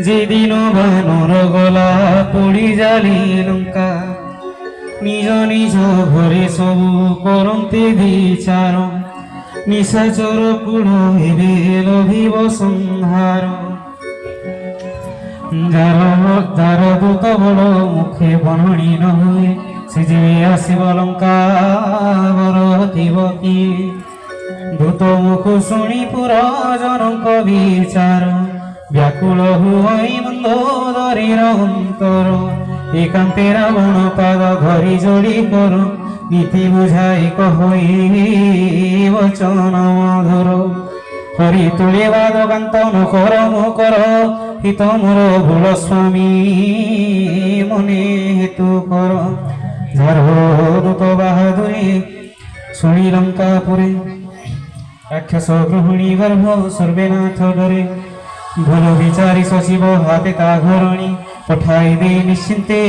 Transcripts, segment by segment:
যেদিন বানর গলা পড়ি জালি লঙ্কা নিজ নিজ ঘরে সবু করন্তে বিচার নিশাচর কূল হেবে লভিব সংহার যার দূত বড় মুখে বনণী ন হুয়ে সে যে আসিব লঙ্কা বর দিব কি দূত মুখ শুনি পুর জনক বিচার व्याकुल हुई मंदोदरीर अंतर एकांते रावण पाद धरी जोड़ी कर नीति बुझाई कही वचन मधुर हरि तुले वाद कांत न कर मोकर हित मोर भूल स्वामी मने हेतु कर दूत बाहादुरी शुणी लंकापुरे राक्षस गृहिणी गर्भ सर्वेनाथ डरे भूल विचारी सचिव हाते ता घरणी पठाई दे निश्चिंते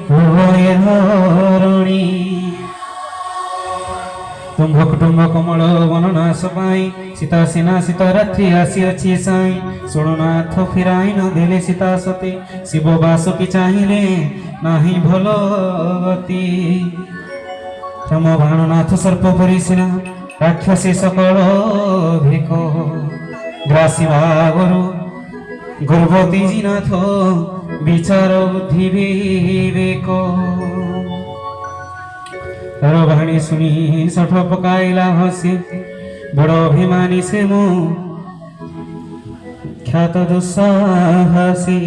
हुए धरणी तुम्भ कुटुंब कमल वननाश पाई सीता सेना सीता रात्रि आसी अच्छी साई सोणनाथ फिराई न देले सीता सती शिव बासुकी चाहिए नाही भल गति राम बाणनाथ सर्प परिसिना राक्षसी सकल भिक ग्रासी भागरु गर्भवती जिनाथ विचार बुद्धि विवेक तार भाणी शुणी सठ पकाइला हसी बड़ अभिमानी से मु ख्यात दुस्साहसी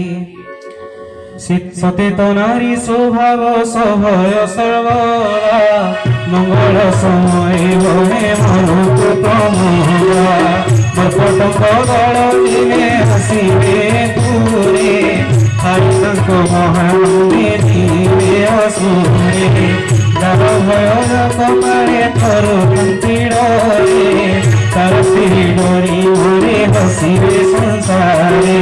सतेत नारी स्वभाव सभय सर्वदा मंगल समय बने मरुतमया मर्कटक दल दिने हसिबे दूरे हरिशंक महामुनि असुरे दार भय कपाळे थरु कंतीड़े तार स्त्री डोरी मोरे हसिबे संसारे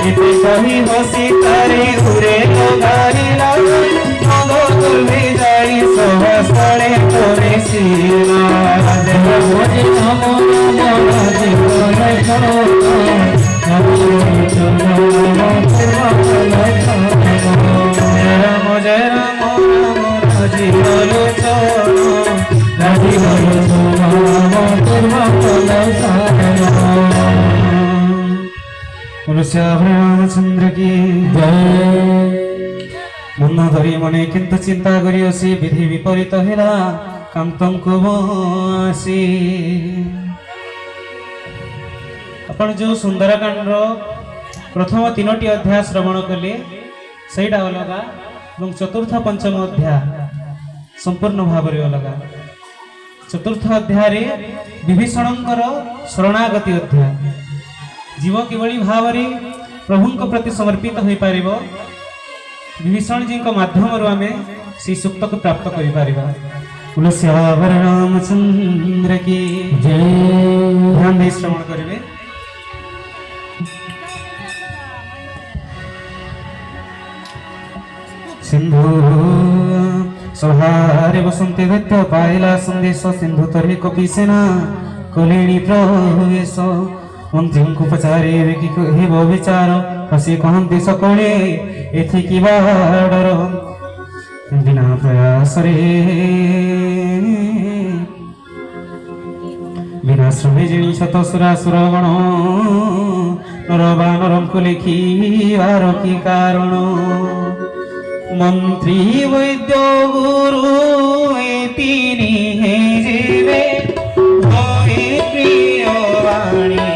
इति कही हसी तारे उरे गारी लागुर्भि जाई सहस्रे तोरे सीमा देव मोजे नमो नमो जीवन राम जय राम राम जीवन रामचंद्र की मन धरी मने किंतु चिंता करी विधि विपरीत हेला कांतम को बसी आपण जो सुंदरकांड प्रथम 3टी अध्याय श्रवण कले सहीटा अलगा और चतुर्थ पंचम अध्याय संपूर्ण भाव अलगा। चतुर्थ अध्याय विभीषणकर शरणागति अध्याय जीव किभली भाव प्रभु प्रति समर्पित हो पार विभीषण जी माध्यम आम से सूक्त को प्राप्त कर रामचंद्र की जय। ध्यान दे श्रवण करेंगे। सिंधु सहारे बसंते दैत्य पाइला संदेश सिंधु तरे कपि सेना कलेणी प्रवेश मंत्री को पचारे कि हेब विचार हसी कहते सकले एथि कि डर बिना प्रयास रे बिना श्रमे जिणी शत सुरासुर गण नर बानरं को लिखिबार कि कारण मंत्री वैद्य गुरु तीनी हे जीवे प्रिय वाणी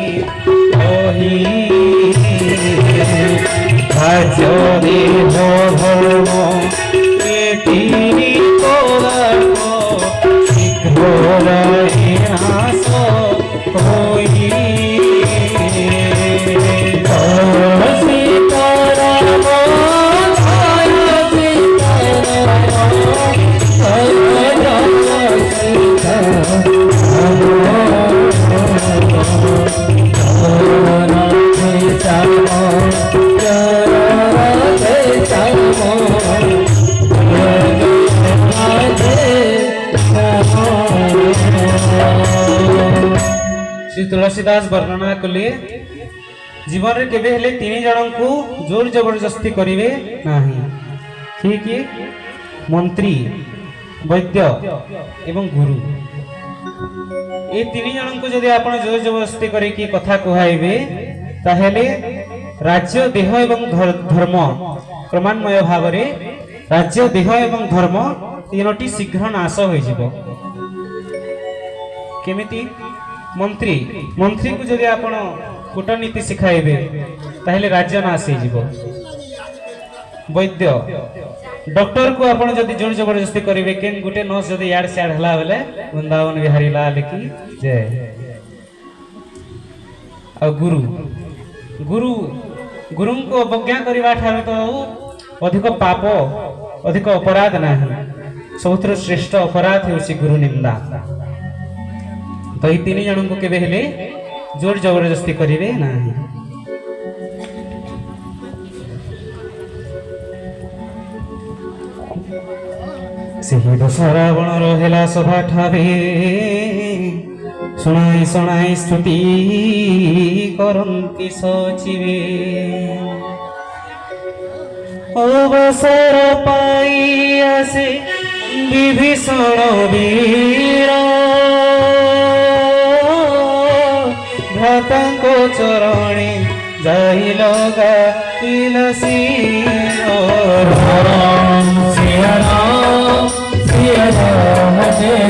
राज्य देह धर्म तीनी नाश होई श्री तुलसीदास वर्णना कले जीवन रे केबे हेले तीन जन को जोर जबरदस्ती करिवे नाही कि मंत्री वैद्य एवं गुरु ए तीन जन को जदि आपण जोर जबरदस्ती करी की कथा कहइबे ताहेले राज्य देह एवं धर्म क्रमान्वय भाव रे राज्य देह एवं धर्म तीनोटी शीघ्र नाश होई जिवो केमिति मंत्री मंत्री को जदि आपण कूटनीति शिखाइबे ताहेले राज्य नाश होई जिवो वैद्य डॉक्टर को आपण जदि जोर जबरदस्ती करिवे केन गुटे नर्स जदि याड स्याड हला बेले वृंदावन बिहारी लाल की जय आ गुरु गुरु गुरु को अवज्ञा करबा ठारे तो अधिक पाप अधिक अपराध नाही सबुत्र श्रेष्ठ अपराध हेउसी गुरु निंदा तो ई तीन जन को केबे हेले जोर जबरदस्ती करिवे नाही सेही दशहरा बण रहेला सभा ठावे सुनाई सुनाई स्तुति करंती सचिवे अवसर पाई आसे विभीषण वीर भ्राताको चरणे जाई लगा तुलसी और सिया राम जय